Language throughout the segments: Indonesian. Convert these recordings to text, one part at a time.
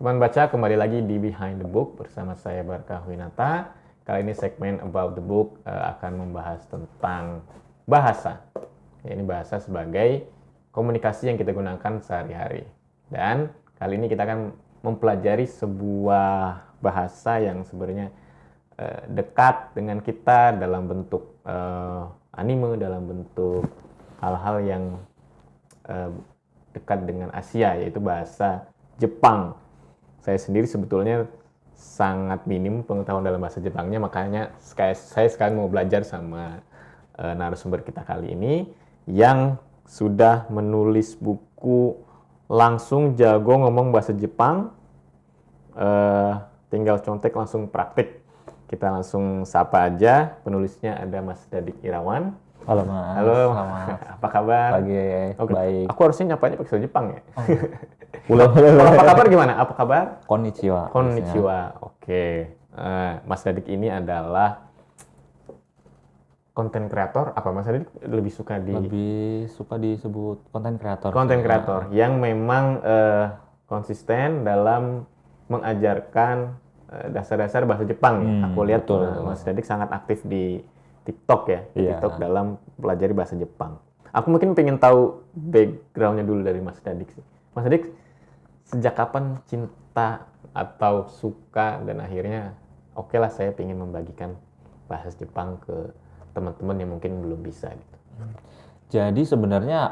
Teman baca, kembali lagi di Behind the Book bersama saya Barkah Winata. Kali ini segmen About the Book akan membahas tentang bahasa. Ini bahasa sebagai komunikasi yang kita gunakan sehari-hari. Dan kali ini kita akan mempelajari sebuah bahasa yang sebenarnya dekat dengan kita dalam bentuk anime, dalam bentuk hal-hal yang dekat dengan Asia, yaitu bahasa Jepang. Saya sendiri sebetulnya sangat minim pengetahuan dalam bahasa Jepangnya, makanya saya sekarang mau belajar sama narasumber kita kali ini yang sudah menulis buku langsung jago ngomong bahasa Jepang, tinggal contek langsung praktik. Kita langsung sapa aja, penulisnya ada Mas Dadik Irawan. Halo Mas. Halo, apa kabar? Pagi, baik. Aku harusnya nyapanya pakai bahasa Jepang ya? Boleh. Apa kabar gimana? Apa kabar? Konnichiwa. Konnichiwa, oke. Mas Dadik ini adalah konten kreator. Apa Mas Dadik lebih suka Lebih suka disebut konten kreator. konten kreator yang memang konsisten dalam mengajarkan dasar-dasar bahasa Jepang ya. Aku lihat betul. Mas Dadik sangat aktif di TikTok ya, Iya. TikTok dalam pelajari bahasa Jepang. Aku mungkin pengen tahu background-nya dulu dari Mas Dadik sih. Mas Dadik sejak kapan cinta atau suka dan akhirnya oke lah saya pengen membagikan bahasa Jepang ke teman-teman yang mungkin belum bisa gitu. Jadi sebenarnya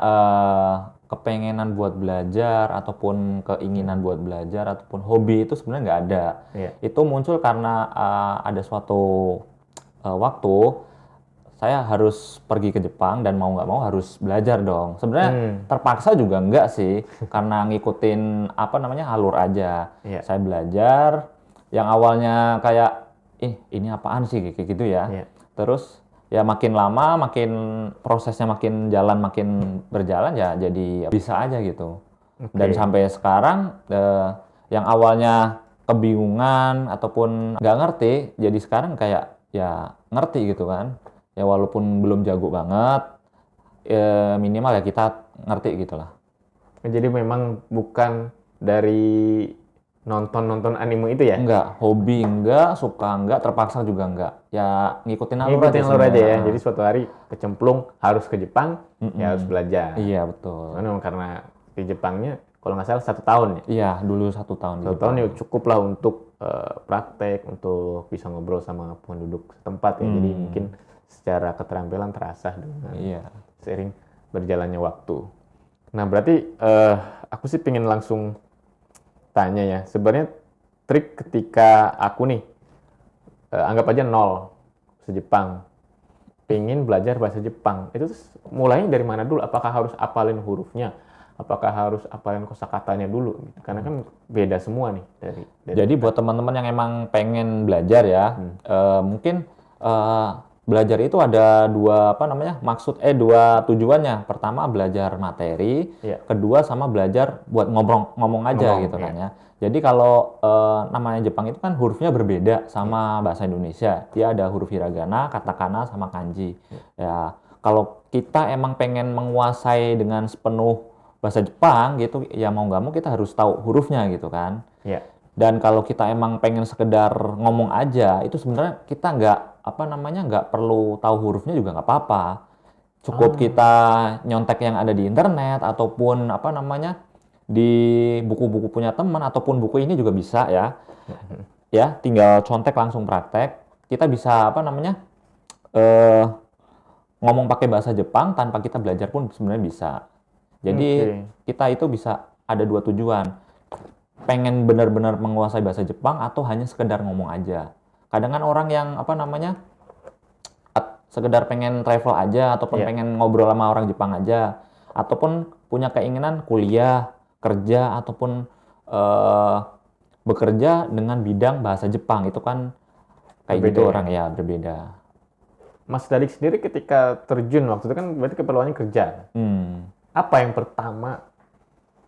kepengenan buat belajar ataupun keinginan buat belajar ataupun hobi itu sebenarnya nggak ada. Iya. Itu muncul karena ada suatu waktu saya harus pergi ke Jepang dan mau nggak mau harus belajar dong. Sebenarnya terpaksa juga enggak sih, karena ngikutin alur aja. Iya. Saya belajar, yang awalnya kayak, ini apaan sih kayak gitu ya. Iya. Terus ya makin lama, makin prosesnya makin jalan, makin berjalan ya jadi bisa aja gitu. Dan sampai sekarang yang awalnya kebingungan ataupun nggak ngerti, jadi sekarang kayak ya ngerti gitu kan. Ya walaupun belum jago banget, minimal ya kita ngerti gitu lah. Jadi memang bukan dari nonton anime itu ya? Enggak, hobi enggak, suka enggak, terpaksa juga enggak. Ya ngikutin alur Ngikutin aja alur aja ya. sebenarnya. Jadi suatu hari kecemplung harus ke Jepang, ya harus belajar. Iya betul. Karena di Jepangnya kalau nggak salah 1 tahun ya. Iya dulu 1 tahun. di 1 Jepang. tahun ya cukup lah untuk praktek, untuk bisa ngobrol sama penduduk setempat ya. Jadi mungkin secara keterampilan terasah dengan seiring berjalannya waktu. Nah berarti aku sih pengen langsung tanya ya. Sebenarnya trik ketika aku nih anggap aja 0 bahasa Jepang, pengen belajar bahasa Jepang, itu mulainya dari mana dulu? Apakah harus apalin hurufnya? Apakah harus apalin kosakatanya dulu? Karena kan beda semua nih dari Jadi buat teman-teman yang emang pengen belajar ya, mungkin belajar itu ada dua dua tujuannya. Pertama belajar materi, kedua sama belajar buat ngomong aja gitu kan ya. Jadi kalau namanya Jepang itu kan hurufnya berbeda sama bahasa Indonesia. Dia ada huruf hiragana, katakana, sama kanji. Ya kalau kita emang pengen menguasai dengan sepenuh bahasa Jepang gitu, ya mau nggak mau kita harus tahu hurufnya gitu kan. Iya. Dan kalau kita emang pengen sekedar ngomong aja, itu sebenarnya kita nggak perlu tahu hurufnya juga nggak apa-apa. Cukup kita nyontek yang ada di internet ataupun di buku-buku punya teman ataupun buku ini juga bisa ya. Ya, tinggal contek langsung praktek. Kita bisa ngomong pakai bahasa Jepang tanpa kita belajar pun sebenarnya bisa. Jadi kita itu bisa ada dua tujuan. Pengen benar-benar menguasai bahasa Jepang atau hanya sekedar ngomong aja. Kadang kan orang yang sekedar pengen travel aja ataupun pengen ngobrol sama orang Jepang aja ataupun punya keinginan kuliah, kerja ataupun bekerja dengan bidang bahasa Jepang, itu kan kayak Berbeda gitu ya? orang ya berbeda. Mas Dadik sendiri ketika terjun waktu itu kan berarti keperluannya kerja. Apa yang pertama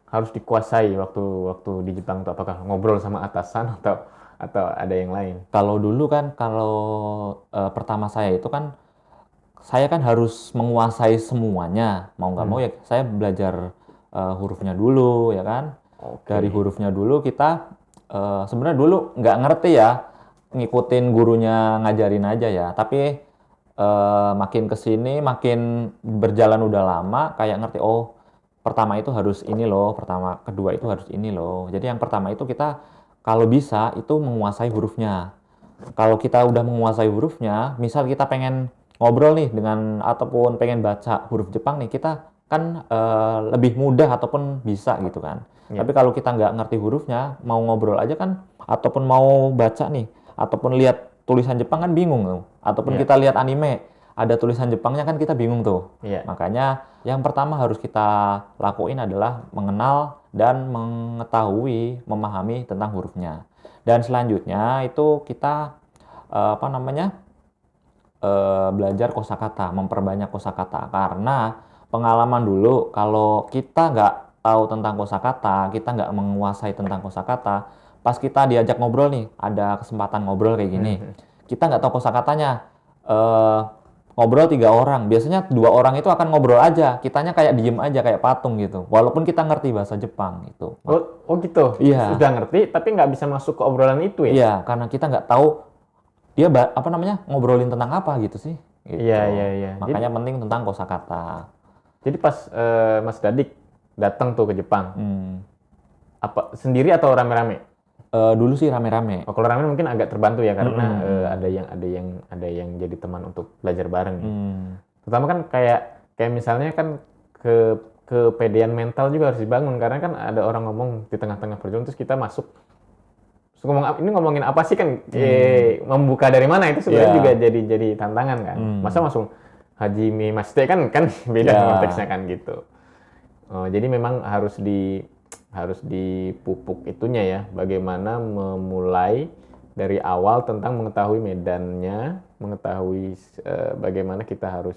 harus dikuasai waktu di Jepang itu? Apakah ngobrol sama atasan atau ada yang lain? Kalau dulu kan pertama saya itu kan saya kan harus menguasai semuanya, mau nggak mau ya saya belajar hurufnya dulu ya kan. Dari hurufnya dulu kita sebenarnya dulu nggak ngerti ya, ngikutin gurunya ngajarin aja ya. Tapi makin kesini, makin berjalan udah lama, kayak ngerti, oh pertama itu harus ini loh, pertama, kedua itu harus ini loh. Jadi yang pertama itu kita kalau bisa itu menguasai hurufnya. Kalau kita udah menguasai hurufnya, misal kita pengen ngobrol nih dengan ataupun pengen baca huruf Jepang nih, kita kan lebih mudah ataupun bisa gitu kan. Yeah. Tapi kalau kita nggak ngerti hurufnya, mau ngobrol aja kan, ataupun mau baca nih, ataupun lihat tulisan Jepang kan bingung tuh. Ataupun kita lihat anime, ada tulisan Jepangnya kan kita bingung tuh. Yeah. Makanya yang pertama harus kita lakuin adalah mengenal dan mengetahui, memahami tentang hurufnya. Dan selanjutnya itu kita belajar kosakata, memperbanyak kosakata. Karena pengalaman dulu kalau kita nggak tahu tentang kosakata, kita nggak menguasai tentang kosakata, pas kita diajak ngobrol nih, ada kesempatan ngobrol kayak gini, kita nggak tahu kosakatanya, ngobrol 3 orang, biasanya 2 orang itu akan ngobrol aja, kitanya kayak diem aja, kayak patung gitu, walaupun kita ngerti bahasa Jepang gitu. Oh gitu? Iya. Sudah ngerti, tapi nggak bisa masuk ke obrolan itu ya? Iya, karena kita nggak tahu dia ngobrolin tentang apa gitu sih. Gitu. Iya. Makanya penting tentang kosakata. Jadi pas Mas Dadik datang tuh ke Jepang, apa sendiri atau rame-rame? Dulu sih rame-rame. Oh, kalau rame mungkin agak terbantu ya karena ada yang jadi teman untuk belajar bareng. Terutama kan kayak misalnya kan kepedean mental juga harus dibangun karena kan ada orang ngomong di tengah-tengah perjuangan terus kita masuk. Terus ini ngomongin apa sih kan? Membuka dari mana itu sebenarnya juga jadi tantangan kan. Masa langsung Hajime Mashite kan beda konteksnya kan gitu. Jadi memang harus dipupuk itunya ya, bagaimana memulai dari awal tentang mengetahui medannya, mengetahui bagaimana kita harus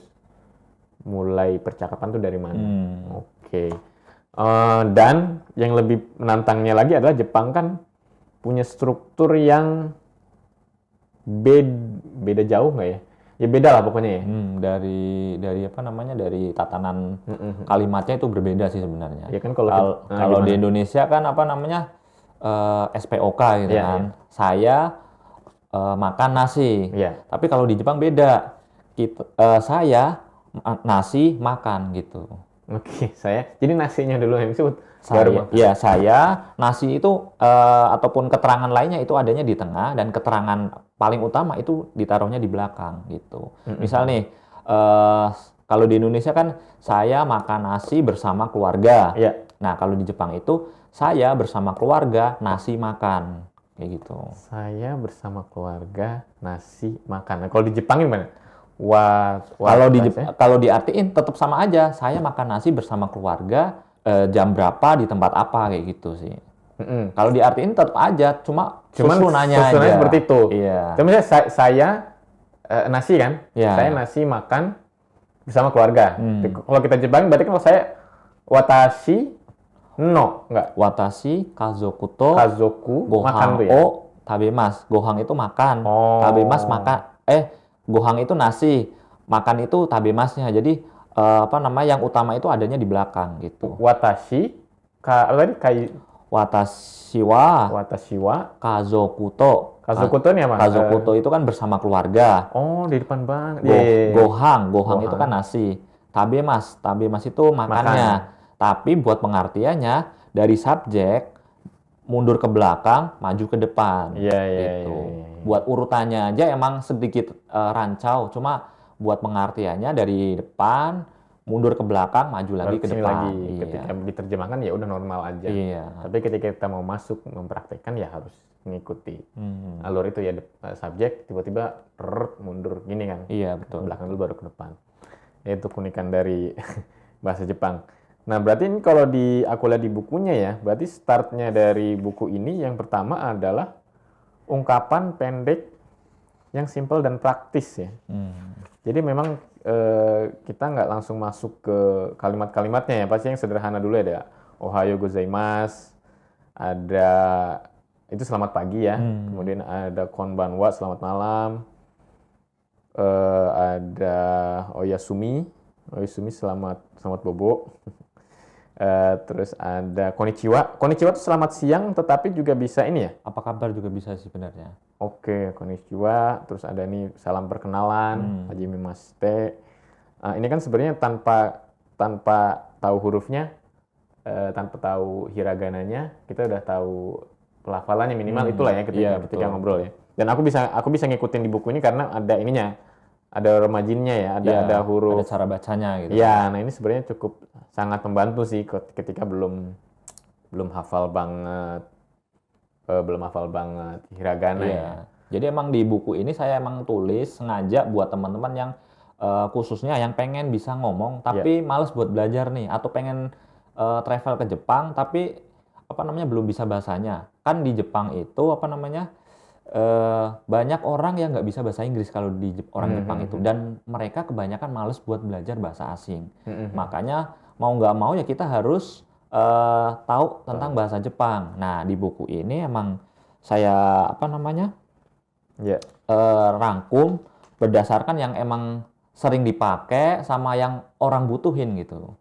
mulai percakapan tuh dari mana. Oke. Dan yang lebih menantangnya lagi adalah Jepang kan punya struktur yang beda jauh nggak ya? Ya beda lah pokoknya ya. Dari tatanan kalimatnya itu berbeda sih sebenarnya. Ya kan kalau di Indonesia kan SPOK gitu kan. Yeah. Saya makan nasi. Yeah. Tapi kalau di Jepang beda. Saya nasi makan gitu. Oke, jadi nasinya dulu yang disebut. Saya nasi itu ataupun keterangan lainnya itu adanya di tengah dan keterangan paling utama itu ditaruhnya di belakang gitu. Misal nih kalau di Indonesia kan saya makan nasi bersama keluarga. Yeah. Nah kalau di Jepang itu saya bersama keluarga nasi makan kayak gitu. Saya bersama keluarga nasi makan. Nah, kalau di Jepang gimana? Kalau diartiin tetap sama aja. Saya makan nasi bersama keluarga. Jam berapa di tempat apa kayak gitu sih. Kalau diartiin tetap aja, cuman susunannya aja. Seperti itu. Iya. Misalnya saya nasi kan, saya nasi makan bersama keluarga. Kalau kita Jepang berarti kan kalau saya watashi no enggak. Watashi kazoku gohang makan tuh ya. Tabemasu. Gohang itu makan. Tabemasu makan. Gohang itu nasi. Makan itu tabemasnya. Jadi yang utama itu adanya di belakang gitu. Watashi wa kazokuto ini apa? Kazokuto itu kan bersama keluarga. Oh, di depan banget. Gohang itu kan nasi. Tabemas itu makannya. Tapi buat pengertiannya dari subjek mundur ke belakang, maju ke depan. Gitu. Buat urutannya aja emang sedikit rancau, cuma buat pengertiannya dari depan mundur ke belakang, maju lagi ke depan. Ketika diterjemahkan ya udah normal aja. Tapi ketika kita mau masuk mempraktekkan ya harus mengikuti alur itu ya, subjek tiba-tiba mundur gini kan. Iya, betul. Ke belakang dulu baru ke depan. Itu keunikan dari bahasa Jepang. Nah, berarti ini kalau aku lihat di bukunya ya, berarti startnya dari buku ini yang pertama adalah ungkapan pendek yang simple dan praktis ya. Jadi memang kita nggak langsung masuk ke kalimat-kalimatnya ya, pasti yang sederhana dulu ada Ohayo gozaimasu, ada itu selamat pagi ya, kemudian ada konbanwa selamat malam, ada oyasumi selamat bobo, Terus ada konnichiwa. Konnichiwa itu selamat siang, tetapi juga bisa ini ya? Apa kabar juga bisa sih sebenarnya. Oke, konnichiwa. Terus ada nih salam perkenalan, hajimemashite. Ini kan sebenarnya tanpa tahu hurufnya, tanpa tahu hiragananya, kita udah tahu pelafalannya minimal itulah ya ketika ngobrol ya. Dan aku bisa ngikutin di buku ini karena ada ininya, ada remajinnya ya, ada huruf, ada cara bacanya gitu. Ya, nah ini sebenarnya cukup sangat membantu sih ketika belum hafal banget hiragana ya. Jadi emang di buku ini saya emang tulis sengaja buat teman-teman yang khususnya yang pengen bisa ngomong tapi males buat belajar nih, atau pengen travel ke Jepang tapi belum bisa bahasanya. Kan di Jepang itu banyak orang yang nggak bisa bahasa Inggris kalau di orang Jepang itu, dan mereka kebanyakan males buat belajar bahasa asing. Makanya mau nggak mau ya kita harus tahu tentang bahasa Jepang. Nah, di buku ini emang saya rangkum berdasarkan yang emang sering dipakai sama yang orang butuhin gitu.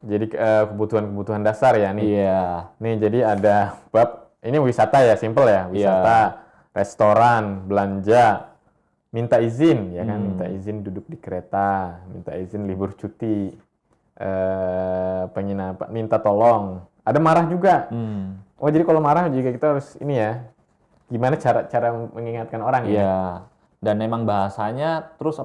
Jadi kebutuhan dasar ya nih. Iya. Nih jadi ada bab ini wisata ya, simple ya, wisata, restoran, belanja, minta izin ya kan, minta izin duduk di kereta, minta izin libur cuti, penginapan, minta tolong. Ada marah juga. Oh jadi kalau marah juga kita harus ini ya, gimana cara mengingatkan orang ya? Iya. Dan memang bahasanya terus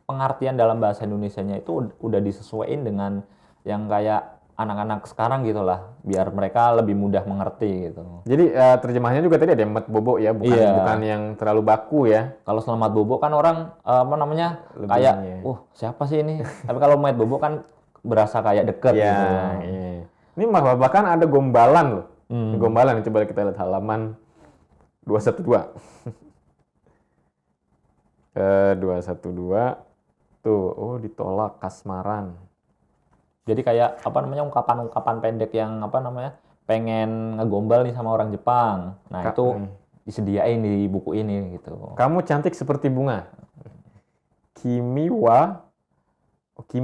pengertian dalam bahasa Indonesianya itu udah disesuaikan dengan yang kayak anak-anak sekarang gitulah, biar mereka lebih mudah mengerti gitu. Jadi terjemahnya juga tadi ada mat bobo ya, bukan yang terlalu baku ya. Kalau selamat bobo kan orang kayak siapa sih ini? Tapi kalau mat bobo kan berasa kayak deket gitu. Iya. Ini bahkan ada gombalan loh. Gombalan, coba kita lihat halaman 212. 212 tuh, ditolak kasmaran. Jadi kayak ungkapan-ungkapan pendek yang pengen ngegombal nih sama orang Jepang. Nah, itu disediain di buku ini gitu. Kamu cantik seperti bunga. Kimi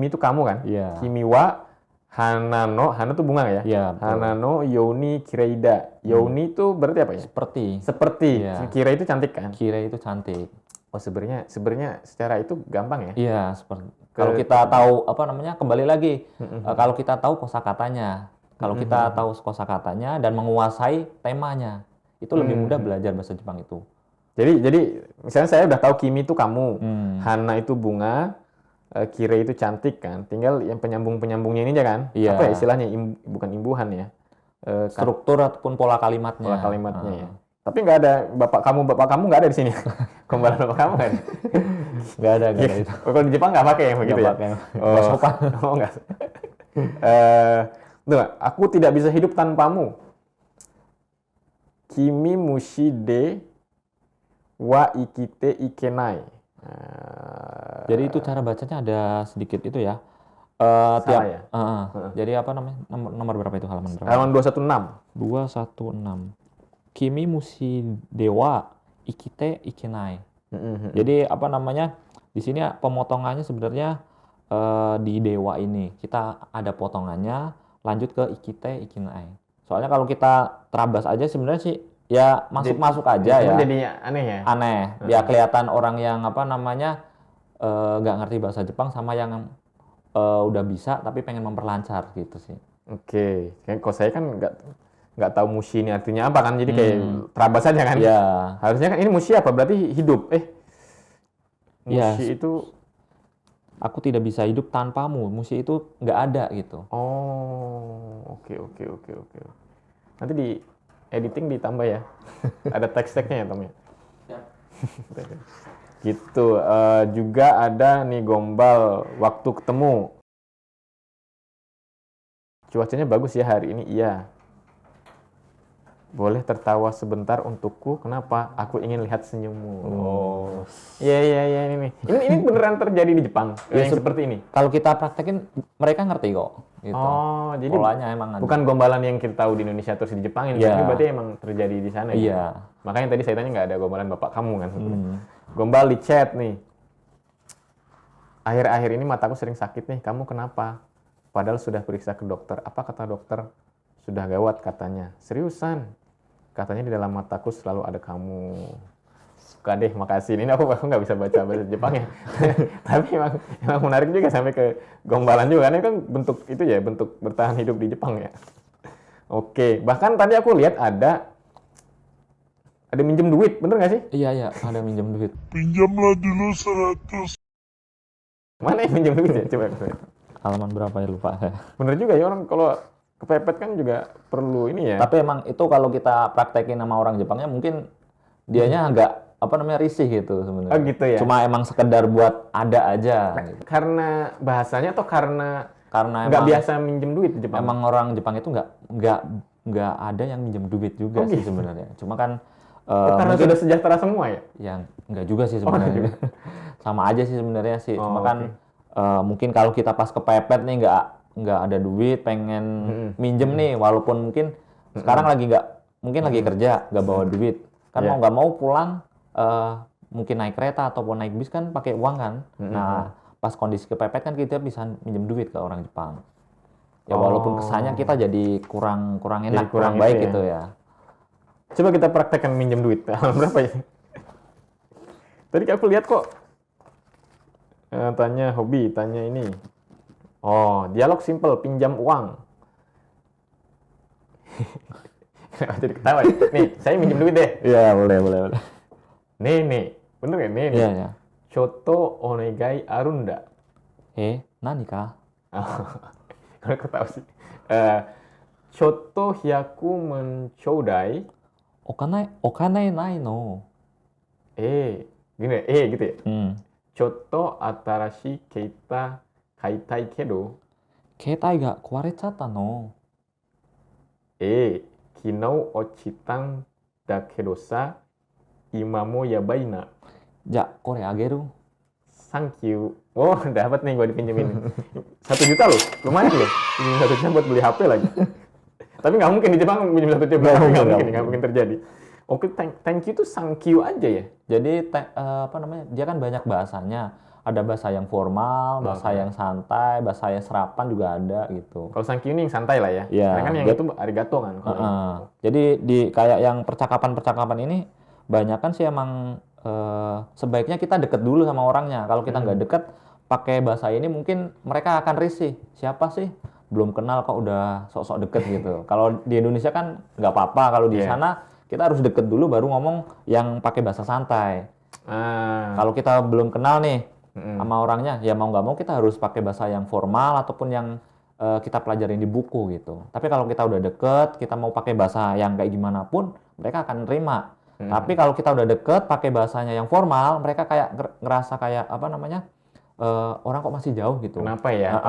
itu kamu kan? Iya. Kimi wa hanano, hana tuh bunga ya? Iya. Hanano yoni kireida. Yoni itu berarti apa ya? Seperti. Iya. Kira itu cantik kan? Kira itu cantik. Oh sebenarnya secara itu gampang ya? Iya, seperti kalau kita tahu kembali lagi kalau kita tahu kosakatanya, kalau kita tahu kosakatanya dan menguasai temanya, itu lebih mudah belajar bahasa Jepang itu. Jadi misalnya saya udah tahu kimi itu kamu, hana itu bunga, kire itu cantik kan, tinggal yang penyambungnya ini aja kan? Iya. Apa ya istilahnya? Bukan imbuhan ya? Struktur ataupun pola kalimatnya. Ya. Tapi nggak ada bapak kamu nggak ada di sini. Gombalan bapak kamu kan? Nggak ada itu. Kalau di Jepang nggak pakai yang begitu ya? Nggak sopan. Oh nggak. Aku tidak bisa hidup tanpamu. Kimi mushi de wa ikite ikenai. Jadi itu cara bacanya ada sedikit itu ya. Ya? Jadi nomor berapa itu, halaman berapa? Halaman 216. 216. Kimi mushi dewa ikite ikenai. Jadi di sini pemotongannya sebenarnya di dewa ini kita ada potongannya, lanjut ke ikite ikenai. Soalnya kalau kita terabas aja sebenarnya sih ya masuk aja ya. Jadi aneh ya. Aneh. Biar kelihatan orang yang nggak ngerti bahasa Jepang sama yang udah bisa tapi pengen memperlancar gitu sih. Oke. Kalau saya kan nggak tahu mushi ini artinya apa kan, jadi kayak terabas aja kan. Iya. Harusnya kan ini mushi apa, berarti hidup. Mushi itu aku tidak bisa hidup tanpamu. Mushi itu nggak ada gitu. Oh, oke. Nanti di editing ditambah ya. Ada teks-teksnya ya Tom ya. Gitu. Juga ada nih gombal waktu ketemu. Cuacanya bagus ya hari ini, iya. Boleh tertawa sebentar untukku, kenapa? Aku ingin lihat senyummu. Oh. Iya ini. Ini beneran terjadi di Jepang. Yang seperti ini. Kalau kita praktekin mereka ngerti kok. Gitu. Oh, jadi polanya emang bukan gombalan yang kita tahu di Indonesia terus di Jepang ini. Ini berarti emang terjadi di sana. Iya. Gitu? Makanya tadi saya tanya nggak ada gombalan bapak kamu kan. Gombal di chat nih. Akhir-akhir ini mataku sering sakit nih. Kamu kenapa? Padahal sudah periksa ke dokter. Apa kata dokter? Sudah gawat katanya. Seriusan? Katanya di dalam mataku selalu ada kamu. Suka deh, makasih. Ini aku nggak bisa baca bahasa Jepang ya. Tapi emang menarik juga sampai ke gombalan juga. Karena itu kan bentuk itu ya, bentuk bertahan hidup di Jepang ya. Oke, bahkan tadi aku lihat ada minjem duit, bener nggak sih? Iya, ada minjem duit. Pinjamlah dulu 100. Mana yang minjem duit ya? Coba. Halaman berapa ya, lupa. Bener juga ya, orang kalau kepepet kan juga perlu ini ya. Tapi emang itu kalau kita praktekin sama orang Jepangnya mungkin dianya agak risih gitu sebenarnya. Oh gitu ya. Cuma emang sekedar buat ada aja. Gitu. Karena bahasanya atau karena nggak emang, biasa minjem duit di Jepang? Emang orang Jepang itu nggak ada yang minjem duit juga sih gitu. sebenarnya. Cuma kan karena sudah sejahtera semua ya? Yang nggak juga sih sebenarnya. Sama aja sih sebenarnya sih. Cuma kan mungkin kalau kita pas kepepet nih nggak ada duit, pengen minjem nih, walaupun mungkin sekarang lagi lagi kerja, nggak bawa duit. Kan mau nggak mau pulang, mungkin naik kereta ataupun naik bis kan pakai uang kan. Nah, pas kondisi kepepet kan kita bisa minjem duit ke orang Jepang. Ya walaupun kesannya kita jadi kurang enak, kurang baik gitu ya. Coba kita praktekkan minjem duit. Berapa ya? Tadi aku lihat kok. Tanya hobi, tanya ini. Oh, dialog simple, pinjam uang. Kenapa jadi ketawa ya? Nih, saya minjem duit deh. Iya, boleh. Nih. Bener ya? Nih. Iya. Choto onegai arunda. Nani ka? Kalau aku tahu sih. Choto hyaku menchodai. Okanai nai no. Gini gitu ya? Choto atarashi keita kaitai kedo. Keitai ga kuwarechatta no. Kinau ochitan da kedo sa, ima mo yabai na. Ja, kore ageru. Thank you. Oh, dapat nih gue dipinjemin. 1 juta loh, lumayan loh. Pinjam 1 juta buat beli HP lagi. Tapi nggak mungkin di Jepang pinjam 1 juta beli HP, nggak mungkin terjadi. Oke, thank you tuh thank you aja ya. Jadi dia kan banyak bahasanya. Ada bahasa yang formal, bahasa yang santai, bahasa yang serapan juga ada gitu. Kalau thank you ini yang santai lah ya. Karena kan yang itu arigato kan. Jadi di kayak yang percakapan ini banyak kan sih emang sebaiknya kita deket dulu sama orangnya. Kalau kita nggak deket, pakai bahasa ini mungkin mereka akan risih. Siapa sih? Belum kenal kok udah sok-sok deket gitu. Kalau di Indonesia kan nggak apa-apa. Kalau di sana kita harus deket dulu baru ngomong yang pakai bahasa santai. Kalau kita belum kenal nih sama orangnya, ya mau nggak mau kita harus pakai bahasa yang formal ataupun yang kita pelajarin di buku gitu. Tapi kalau kita udah deket, kita mau pakai bahasa yang kayak gimana pun, mereka akan nerima. Tapi kalau kita udah deket, pakai bahasanya yang formal, mereka kayak ngerasa kayak orang kok masih jauh gitu. Kenapa ya?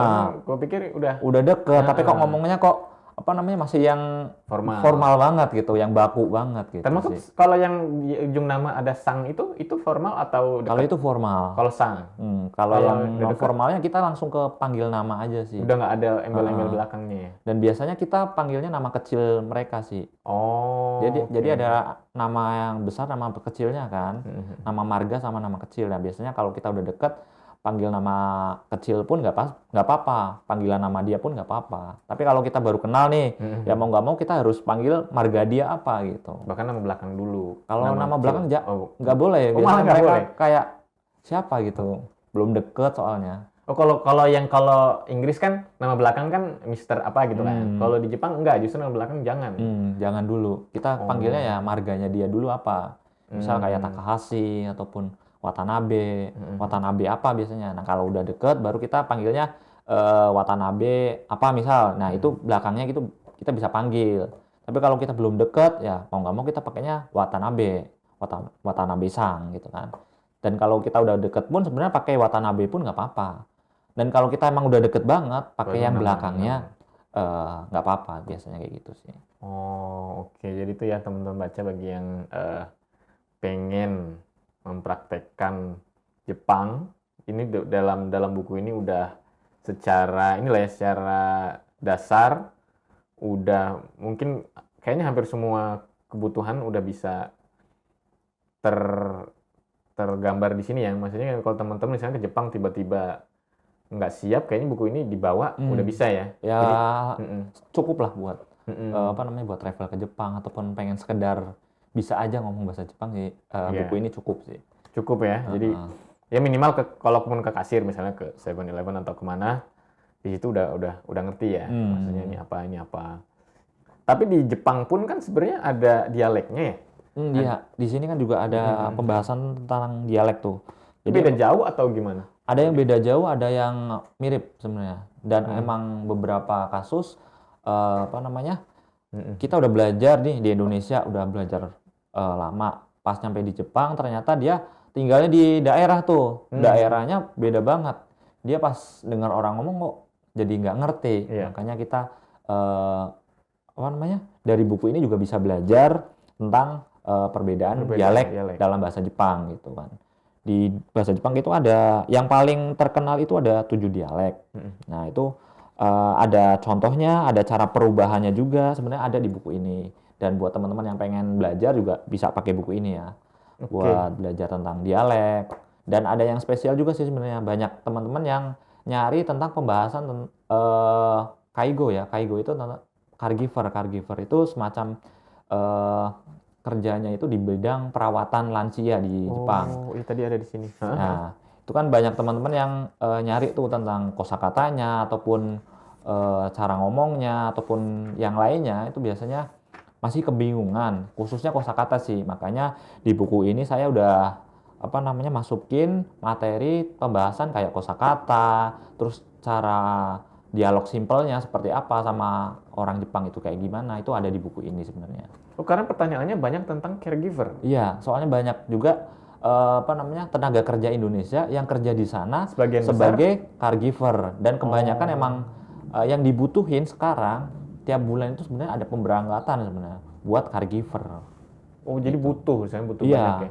Gue pikir udah deket, tapi kok ngomongnya kok masih yang formal banget gitu, yang baku banget gitu. Termasuk kalau yang di ujung nama ada sang itu formal atau dekat? Kalau itu formal. Kalau sang. Kalau yang non formalnya kita langsung ke panggil nama aja sih. Udah nggak ada embel-embel belakangnya ya? Dan biasanya kita panggilnya nama kecil mereka sih. Jadi ada nama yang besar, nama kecilnya kan. Nama marga sama nama kecil. Nah biasanya kalau kita udah deket, panggil nama kecil pun nggak apa-apa, panggilan nama dia pun nggak apa-apa. Tapi kalau kita baru kenal nih, ya mau nggak mau kita harus panggil marga dia apa gitu. Bahkan nama belakang dulu. Kalau nama belakang nggak boleh. Biasanya mereka kayak siapa gitu, belum deket soalnya. Kalau Inggris kan nama belakang kan Mister apa gitu kan. Kalau di Jepang enggak, justru nama belakang jangan. Jangan dulu. Kita panggilnya ya marganya dia dulu apa. Misal kayak Takahashi ataupun Watanabe apa biasanya. Nah kalau udah deket baru kita panggilnya Watanabe apa misal. Nah itu belakangnya gitu kita bisa panggil. Tapi kalau kita belum deket ya mau nggak mau kita pakainya Watanabe sang gitu kan. Dan kalau kita udah deket pun sebenarnya pakai Watanabe pun nggak apa-apa. Dan kalau kita emang udah deket banget pakai yang belakangnya nggak apa-apa biasanya kayak gitu sih. Oke. Jadi itu ya teman-teman baca bagi yang pengen mempraktekkan Jepang ini dalam buku ini udah secara dasar udah mungkin kayaknya hampir semua kebutuhan udah bisa tergambar di sini ya. Maksudnya kalau teman-teman misalnya ke Jepang tiba-tiba nggak siap, kayaknya buku ini dibawa udah bisa ya. Ya cukup lah buat buat travel ke Jepang ataupun pengen sekedar bisa aja ngomong bahasa Jepang sih. Buku ini cukup sih. Cukup ya. Jadi ya minimal kalaupun ke kasir misalnya ke 7-Eleven atau kemana, di situ udah ngerti ya. Maksudnya ini apa. Tapi di Jepang pun kan sebenarnya ada dialeknya ya. Iya, di sini kan juga ada pembahasan tentang dialek tuh. Jadi beda jauh atau gimana? Ada yang beda jauh, ada yang mirip sebenarnya. Dan emang beberapa kasus kita udah belajar nih di Indonesia, udah belajar lama. Pas nyampe di Jepang ternyata dia tinggalnya di daerah tuh. Daerahnya beda banget. Dia pas dengar orang ngomong kok jadi nggak ngerti. Makanya kita dari buku ini juga bisa belajar tentang perbedaan dialek dalam bahasa Jepang gitu kan. Di bahasa Jepang itu ada yang paling terkenal itu ada 7 dialek. Nah itu ada contohnya, ada cara perubahannya juga sebenarnya ada di buku ini. Dan buat teman-teman yang pengen belajar juga bisa pakai buku ini ya, buat belajar tentang dialek. Dan ada yang spesial juga sih sebenarnya, banyak teman-teman yang nyari tentang pembahasan kaigo ya. Kaigo itu tentang caregiver itu semacam kerjanya itu di bidang perawatan lansia di Jepang. Oh, ini tadi ada di sini. Nah, itu kan banyak teman-teman yang nyari tuh tentang kosakatanya ataupun cara ngomongnya ataupun yang lainnya itu biasanya masih kebingungan, khususnya kosakata sih. Makanya di buku ini saya udah masukin materi pembahasan kayak kosakata, terus cara dialog simpelnya seperti apa sama orang Jepang itu kayak gimana, itu ada di buku ini sebenarnya. Oh, karena pertanyaannya banyak tentang caregiver. Iya, soalnya banyak juga tenaga kerja Indonesia yang kerja di sana sebagai caregiver, dan kebanyakan emang yang dibutuhin sekarang tiap bulan itu sebenarnya ada pemberangkatan sebenarnya buat caregiver. Oh, jadi butuh banyak ya.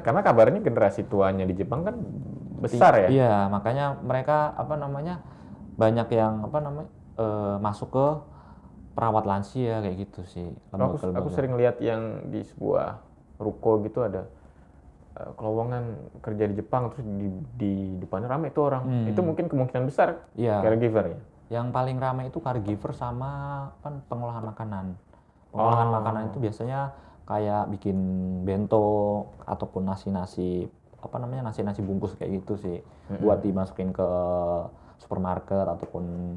Karena kabarnya generasi tuanya di Jepang kan besar ya. Iya, makanya mereka banyak yang masuk ke perawat lansia kayak gitu sih. Aku sering lihat yang di sebuah ruko gitu ada kelowongan kerja di Jepang, terus di depannya ramai itu orang. Itu mungkin kemungkinan besar caregiver ya. Yang paling ramai itu caregiver sama pengolahan makanan. Pengolahan makanan itu biasanya kayak bikin bento ataupun nasi-nasi bungkus kayak gitu sih. Buat dimasukin ke supermarket ataupun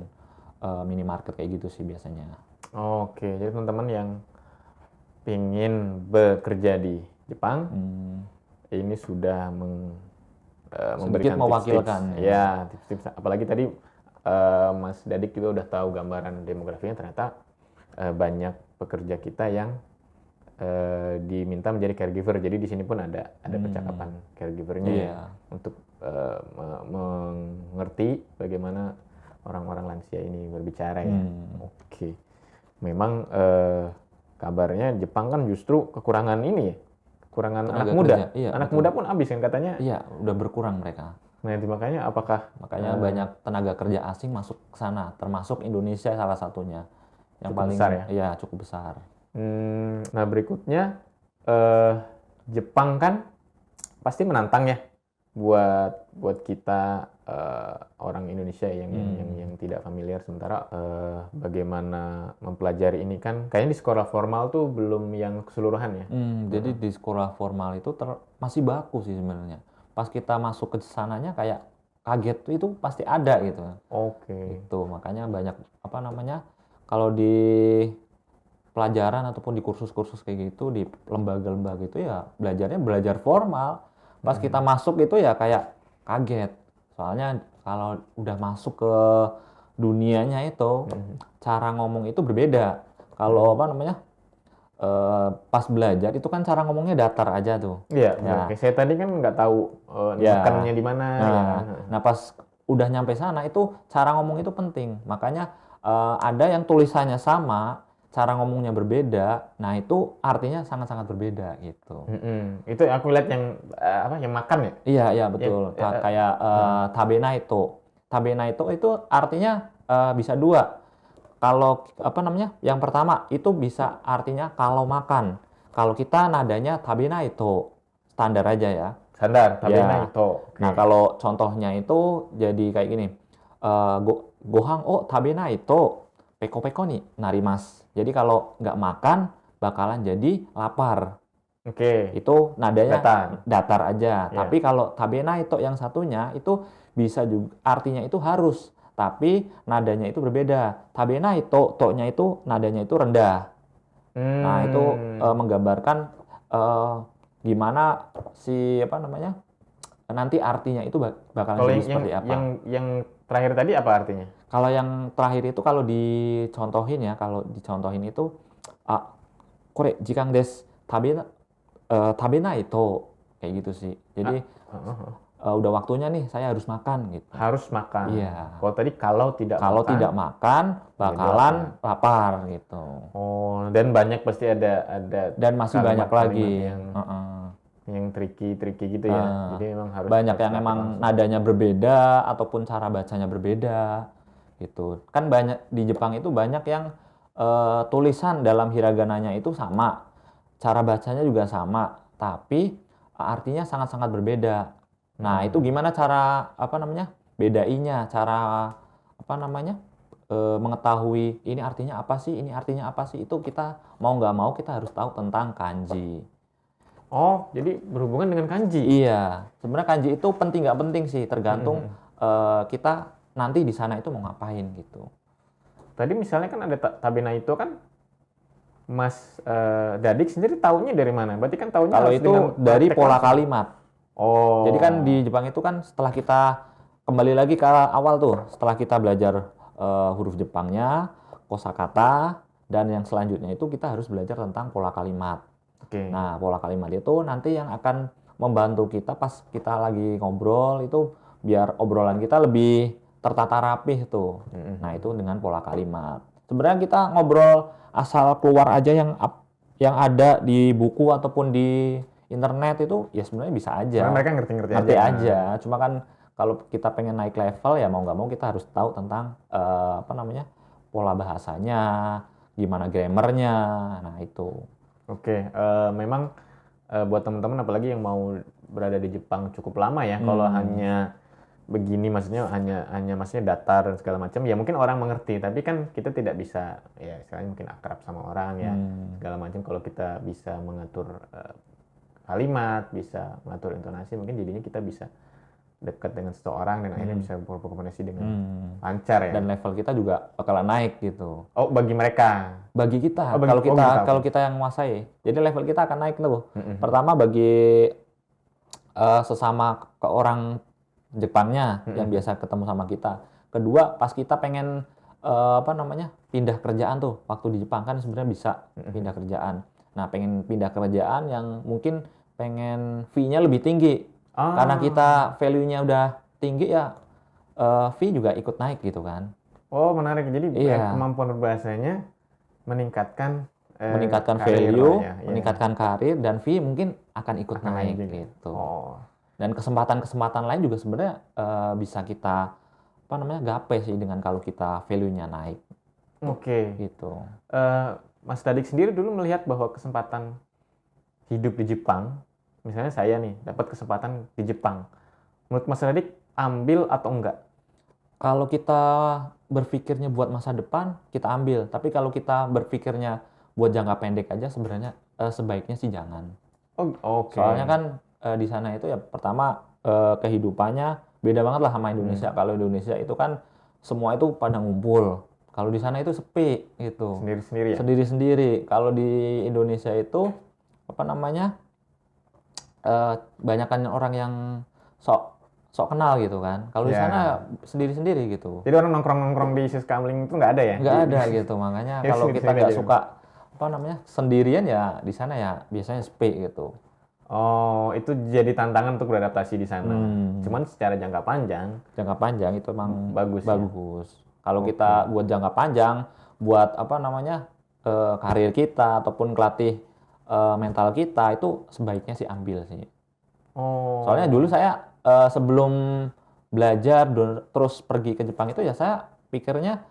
minimarket kayak gitu sih biasanya. Oke, jadi teman-teman yang ingin bekerja di Jepang ini sudah memberikan mewakilkan tips-tips. Ya, tips-tips. Apalagi tadi Mas Dadik juga udah tahu gambaran demografinya, ternyata banyak pekerja kita yang diminta menjadi caregiver. Jadi di sini pun ada percakapan caregivernya untuk mengerti bagaimana orang-orang lansia ini berbicara ya. Oke. Memang kabarnya Jepang kan justru kekurangan ini ya, kekurangan anak muda. Anak muda pun habis kan katanya. Iya, udah berkurang mereka. Nah, itu makanya banyak tenaga kerja asing masuk ke sana, termasuk Indonesia salah satunya. Yang paling besar ya? Iya, cukup besar. Nah, berikutnya Jepang kan pasti menantang ya buat kita orang Indonesia yang tidak familiar. Sementara bagaimana mempelajari ini kan kayaknya di sekolah formal tuh belum yang keseluruhan ya. Jadi di sekolah formal itu masih baku sih sebenarnya. Pas kita masuk ke sananya kayak kaget itu pasti ada gitu. Oke. Itu makanya banyak kalau di pelajaran ataupun di kursus-kursus kayak gitu di lembaga-lembaga itu ya belajar formal. Pas kita masuk itu ya kayak kaget. Soalnya kalau udah masuk ke dunianya itu cara ngomong itu berbeda. Kalau pas belajar itu kan cara ngomongnya datar aja tuh. Iya, ya. Saya tadi kan nggak tahu nekannya di mana. Nah, pas udah nyampe sana itu cara ngomong itu penting. Makanya ada yang tulisannya sama, cara ngomongnya berbeda. Nah, itu artinya sangat-sangat berbeda gitu. Itu aku lihat yang yang makan ya? Iya, betul. Kayak tabenaito itu artinya bisa dua. Kalau yang pertama itu bisa artinya kalau makan. Kalau kita nadanya tabenaito standar aja ya. Standar, tabena Ya. ito. Nah, kalau contohnya itu jadi kayak gini. Gohang o tabena ito peko-peko nih narimas. Jadi kalau nggak makan bakalan jadi lapar. Oke. Itu nadanya datar aja. Ya. Tapi kalau tabena itu yang satunya itu bisa juga artinya itu harus, tapi nadanya itu berbeda. Tabena itu to-nya itu nadanya itu rendah. Nah, itu menggambarkan gimana si apa namanya? Nanti artinya itu bakalan jadi seperti apa. Yang terakhir tadi apa artinya? Kalau yang terakhir itu kalau dicontohin itu kore jikang des tabena itu kayak gitu sih. Jadi udah waktunya nih saya harus makan gitu. Harus makan. Iya. Kalau tadi kalau tidak makan bakalan lapar gitu. Oh, dan banyak pasti ada dan masih banyak lagi yang tricky gitu ya. Jadi memang harus banyak yang emang nadanya berbeda ataupun cara bacanya berbeda gitu. Kan banyak di Jepang itu banyak yang tulisan dalam hiragananya itu sama, cara bacanya juga sama, tapi artinya sangat-sangat berbeda. Nah, itu gimana cara bedainya, cara mengetahui ini artinya apa sih, itu kita mau nggak mau kita harus tahu tentang kanji. Oh, jadi berhubungan dengan kanji? Iya, sebenarnya kanji itu penting nggak penting sih, tergantung kita nanti di sana itu mau ngapain gitu. Tadi misalnya kan ada tabena itu kan, Mas Dadik sendiri taunya dari mana? Berarti kan taunya kalau itu dari pola kalimat. Oh. Jadi kan di Jepang itu kan setelah kita kembali lagi ke awal tuh, setelah kita belajar huruf Jepangnya, kosakata, dan yang selanjutnya itu kita harus belajar tentang pola kalimat. Okay. Nah, pola kalimat itu nanti yang akan membantu kita pas kita lagi ngobrol itu biar obrolan kita lebih tertata rapih tuh. Nah, itu dengan pola kalimat. Sebenarnya kita ngobrol asal keluar aja yang ada di buku ataupun di internet itu ya sebenarnya bisa aja. Karena mereka ngerti aja. Cuma kan kalau kita pengen naik level ya mau nggak mau kita harus tahu tentang pola bahasanya, gimana grammarnya. Nah, itu. Oke, memang buat teman-teman apalagi yang mau berada di Jepang cukup lama ya, kalau hanya begini maksudnya hanya maksudnya datar dan segala macam ya mungkin orang mengerti, tapi kan kita tidak bisa ya istilahnya mungkin akrab sama orang ya segala macam. Kalau kita bisa mengatur kalimat, bisa mengatur intonasi, mungkin jadinya kita bisa dekat dengan seseorang dan akhirnya bisa berkomunikasi dengan lancar ya. Dan level kita juga bakalan naik gitu. Oh, bagi mereka. Bagi kita. Kalau kita yang menguasai. Jadi level kita akan naik tuh. Pertama bagi sesama ke orang Jepangnya yang biasa ketemu sama kita. Kedua, pas kita pengen pindah kerjaan tuh. Waktu di Jepang kan sebenarnya bisa pindah kerjaan. Nah, pengen pindah kerjaan yang mungkin pengen fee-nya lebih tinggi. Karena kita value-nya udah tinggi ya, fee juga ikut naik gitu kan. Oh, menarik. Jadi kemampuan berbahasanya meningkatkan value, meningkatkan karir, dan fee mungkin akan ikut naik gitu. Oh. Dan kesempatan-kesempatan lain juga sebenarnya bisa kita gapai sih dengan kalau kita value-nya naik. Oke. Gitu. Mas Dadik sendiri dulu melihat bahwa kesempatan hidup di Jepang, misalnya saya nih dapat kesempatan di Jepang, menurut Mas Dadik ambil atau enggak? Kalau kita berpikirnya buat masa depan, kita ambil. Tapi kalau kita berpikirnya buat jangka pendek aja, sebenarnya sebaiknya sih jangan. Oh, oke. Soalnya kan di sana itu ya pertama kehidupannya beda banget lah sama Indonesia. Kalau Indonesia itu kan semua itu pada ngumpul. Kalau di sana itu sepi gitu. Sendiri-sendiri ya? Sendiri-sendiri. Kalau di Indonesia itu banyakan orang yang sok kenal gitu kan. Kalau di sana sendiri-sendiri gitu. Jadi orang nongkrong-nongkrong di Siskamling itu nggak ada ya? Nggak ada gitu. Makanya kalau kita nggak suka sendirian ya di sana ya biasanya sepi gitu. Oh, itu jadi tantangan untuk beradaptasi di sana. Cuman secara jangka panjang itu emang bagus. Ya? Kalau kita buat jangka panjang, buat karir kita ataupun kelatih mental kita itu sebaiknya sih ambil sih. Oh. Soalnya dulu saya sebelum belajar terus pergi ke Jepang itu ya saya pikirnya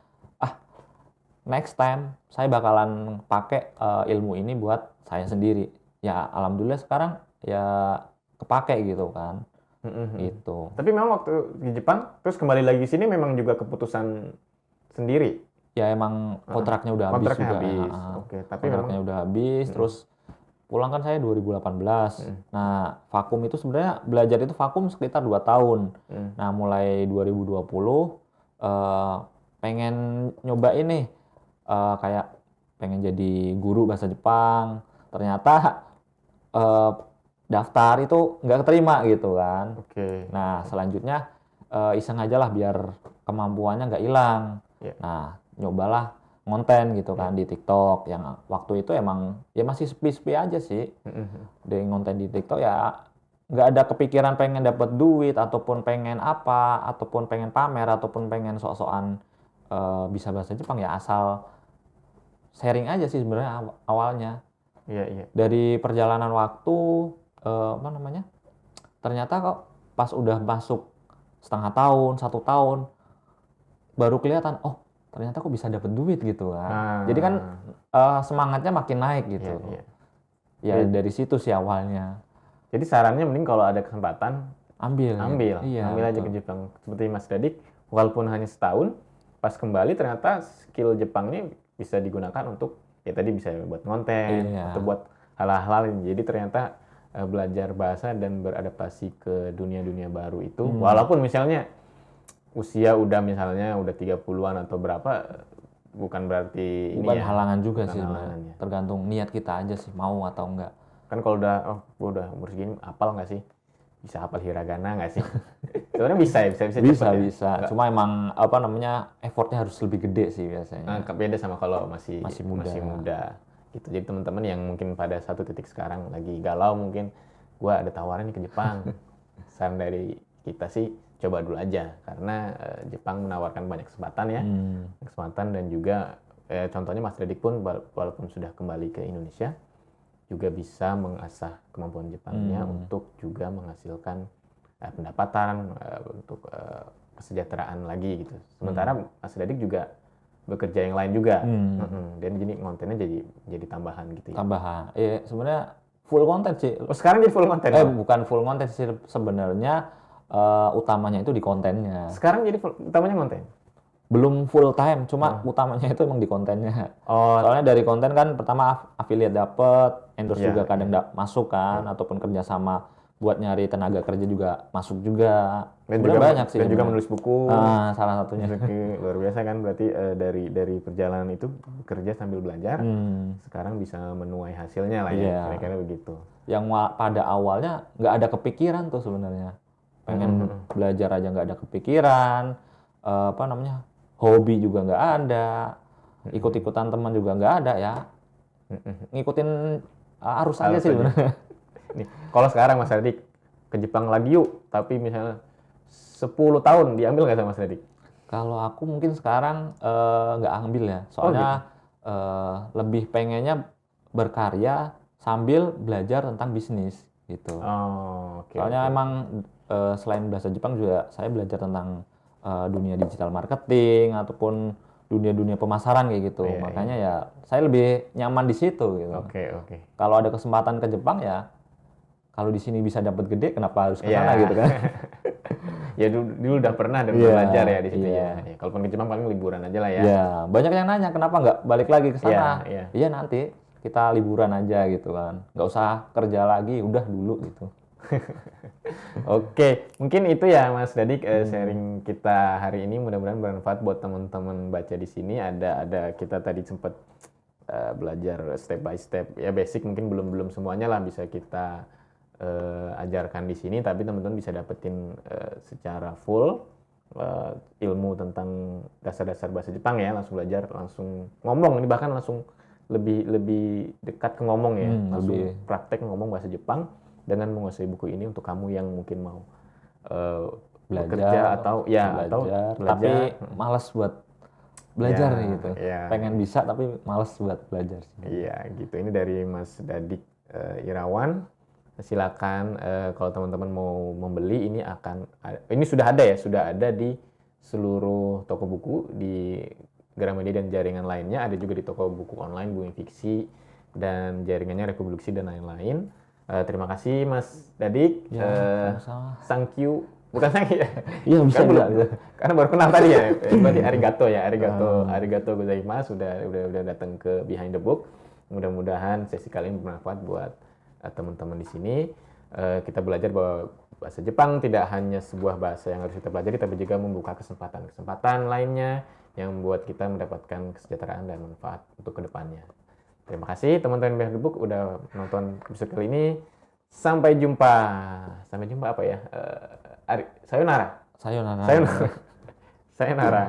next time saya bakalan pakai ilmu ini buat saya sendiri. Ya alhamdulillah sekarang ya kepake gitu kan. Itu. Tapi memang waktu di Jepang terus kembali lagi sini memang juga keputusan sendiri. Ya emang kontraknya udah habis kontraknya juga. Habis. Oke, tapi kontraknya memang udah habis, terus pulang kan saya 2018. Nah, vakum itu sebenarnya belajar itu vakum sekitar 2 tahun. Nah, mulai 2020 pengen nyoba ini kayak pengen jadi guru bahasa Jepang. Ternyata daftar itu nggak keterima gitu kan. Oke. Nah, selanjutnya iseng aja lah biar kemampuannya nggak hilang. Nah, nyobalah konten gitu kan di TikTok yang waktu itu emang ya masih sepi-sepi aja sih. Dari konten di TikTok ya nggak ada kepikiran pengen dapat duit ataupun pengen apa ataupun pengen pamer ataupun pengen sok-sokan bisa bahasa Jepang ya asal sharing aja sih sebenarnya awalnya. Iya. Dari perjalanan waktu apa namanya? Ternyata kok pas udah masuk setengah tahun, 1 tahun baru kelihatan ternyata kok bisa dapat duit gitu kan. Jadi kan semangatnya makin naik gitu. Ya dari situ sih awalnya. Jadi sarannya mending kalau ada kesempatan ambil aja ke Jepang. Seperti Mas Dadik, walaupun hanya setahun, pas kembali ternyata skill Jepangnya bisa digunakan untuk ya tadi bisa buat konten atau buat hal-hal ini. Jadi ternyata belajar bahasa dan beradaptasi ke dunia-dunia baru itu, walaupun misalnya usia udah misalnya udah 30-an atau berapa, bukan berarti bukan halangan juga sih sebenarnya. Tergantung niat kita aja sih mau atau enggak. Kan kalau udah umur segini hafal nggak sih? Bisa hafal hiragana nggak sih? Sebenarnya bisa. Cuma emang apa namanya effortnya harus lebih gede sih biasanya. Beda sama kalau masih muda. Gitu. Jadi teman-teman yang mungkin pada satu titik sekarang lagi galau, mungkin gua ada tawaran nih ke Jepang. Saran dari kita sih coba dulu aja karena Jepang menawarkan banyak kesempatan ya. Kesempatan dan juga contohnya Mas Dadik pun walaupun sudah kembali ke Indonesia juga bisa mengasah kemampuan Jepangnya untuk juga menghasilkan pendapatan untuk kesejahteraan lagi gitu. Sementara Mas Dadik juga bekerja yang lain juga, dan jadi kontennya jadi tambahan gitu ya. Tambahan, sebenarnya full konten sih. Sekarang jadi full konten? Bukan full konten sih sebenarnya, utamanya itu di kontennya. Sekarang jadi utamanya konten? Belum full time, cuma utamanya itu emang di kontennya. Soalnya dari konten kan pertama affiliate dapet, endorse juga kadang masuk kan, ataupun kerjasama buat nyari tenaga kerja juga masuk juga. Dan juga banyak sih. Dan juga menulis buku. Salah satunya. Luar biasa kan, berarti dari perjalanan itu bekerja sambil belajar, sekarang bisa menuai hasilnya lah ya, kira-kira begitu. Yang pada awalnya nggak ada kepikiran tuh sebenarnya. Pengen belajar aja nggak ada kepikiran, apa namanya, hobi juga nggak ada, ikut-ikutan teman juga nggak ada ya. Ngikutin arus aja sih sebenarnya. Nih, kalau sekarang Mas Dadik ke Jepang lagi yuk, tapi misalnya 10 tahun diambil nggak sama Mas Dadik? Kalau aku mungkin sekarang nggak ambil ya, soalnya lebih pengennya berkarya sambil belajar tentang bisnis gitu. Soalnya emang selain bahasa Jepang juga saya belajar tentang dunia digital marketing ataupun dunia pemasaran kayak gitu. Makanya ya saya lebih nyaman di situ gitu. Oke. Kalau ada kesempatan ke Jepang ya, kalau di sini bisa dapat gede, kenapa harus ke sana gitu kan? Ya dulu udah pernah dan belajar ya di situ ya. Kalaupun ke Jepang paling liburan aja lah ya. Iya, banyak yang nanya kenapa nggak balik lagi ke sana? Iya nanti kita liburan aja gitu kan, nggak usah kerja lagi, udah dulu gitu. Oke, mungkin itu ya Mas Dadik sharing kita hari ini, mudah-mudahan bermanfaat buat teman-teman baca di sini. Ada kita tadi sempat belajar step by step ya, basic mungkin belum semuanya lah bisa kita ajarkan di sini, tapi teman-teman bisa dapetin secara full ilmu tentang dasar-dasar bahasa Jepang ya, langsung belajar, langsung ngomong, ini bahkan langsung lebih dekat ke ngomong ya, langsung praktek ngomong bahasa Jepang dengan menguasai buku ini untuk kamu yang mungkin mau bekerja atau belajar tapi malas buat belajar gitu. Pengen bisa tapi malas buat belajar. Iya gitu. Ini dari Mas Dadik Irawan. Silakan kalau teman-teman mau membeli, ini sudah ada di seluruh toko buku di Gramedia dan jaringan lainnya, ada juga di toko buku online Bumi Fiksi dan jaringannya Republiksi dan lain-lain. Terima kasih Mas Dadik. Sama-sama. Thank you. Bukan thank you ya? Iya bisa juga. Karena baru kenal tadi ya. Berarti arigato ya, arigato gozaimasu udah datang ke Behind the Book. Mudah-mudahan sesi kali ini bermanfaat buat teman-teman di sini. Kita belajar bahwa bahasa Jepang tidak hanya sebuah bahasa yang harus kita pelajari, tapi juga membuka kesempatan lainnya yang membuat kita mendapatkan kesejahteraan dan manfaat untuk kedepannya. Terima kasih teman-teman Behind the Book udah nonton episode kali ini. Sampai jumpa. Sampai jumpa apa ya? Sayonara. Sayonara. Sayonara. Sayonara.